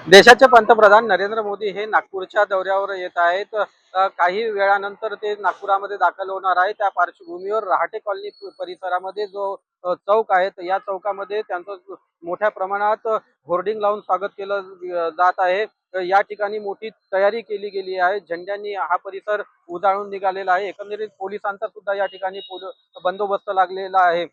देशाचे पंतप्रधान नरेंद्र मोदी हे नागपूरच्या दौऱ्यावर येत आहेत. काही वेळानंतर ते नागपुरामध्ये दाखल होणार आहे. त्या पार्श्वभूमीवर रहाटे कॉलनी परिसरामध्ये जो चौक आहे, या चौकामध्ये त्यांचं मोठ्या प्रमाणात होर्डिंग लावून स्वागत केलं जात आहे. या ठिकाणी मोठी तयारी केली गेली आहे. झेंड्यांनी हा परिसर उजाळून निघालेला आहे. एकंदरीत पोलिसांचा सुद्धा या ठिकाणी बंदोबस्त लागलेला आहे.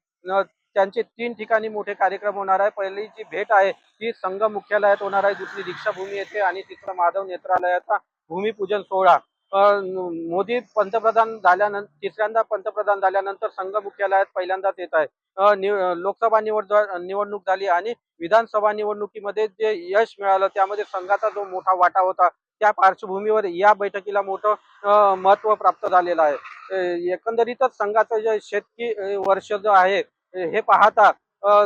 त्यांचे 3 ठिकाणी मोठे कार्यक्रम होणार आहे. पहिली जी भेट आहे ती संघ मुख्यालयात होणार आहे, दुसरी दीक्षाभूमी येथे आणि तिसरा माधव नेत्रालयाचा भूमिपूजन सोहळा. मोदी पंतप्रधान झाल्यानंतर तिसऱ्यांदा पंतप्रधान झाल्यानंतर संघ मुख्यालयात पहिल्यांदाच येत आहे. लोकसभा निवडणूक झाली आणि विधानसभा निवडणुकीमध्ये जे यश मिळालं त्यामध्ये संघाचा जो मोठा वाटा होता त्या पार्श्वभूमीवर या बैठकीला मोठं महत्व प्राप्त झालेलं आहे. एकंदरीतच संघाचं जे शेतकी वर्ष जो आहे हे पाहता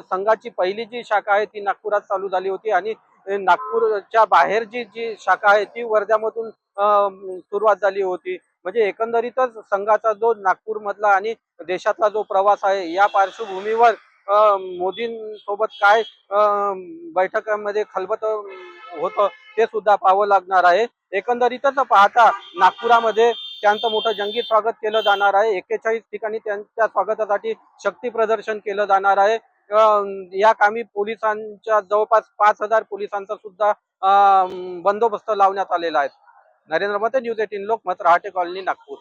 संघाची पहिली जी शाखा आहे ती नागपुरात चालू झाली होती आणि नागपूरच्या बाहेर जी जी शाखा आहे ती वर्ध्यामधून सुरुवात झाली होती. म्हणजे एकंदरीतच संघाचा जो नागपूर मधला आणि देशातला जो प्रवास आहे या पार्श्वभूमीवर मोदींसोबत काय बैठकांमध्ये खलबत होतं ते सुद्धा पाहावं लागणार आहे. एकंदरीतच पाहता नागपुरामध्ये त्यांचं मोठं जंगी स्वागत केलं जाणार आहे. 41 ठिकाणी त्यांच्या स्वागतासाठी शक्ती प्रदर्शन केलं जाणार आहे. या कामी पोलिसांच्या जवळपास 5,000 पोलिसांचा सुद्धा बंदोबस्त लावण्यात आलेला आहे. Narendra Modi, news 18 Lokmat, Rahate colony, Nagpur.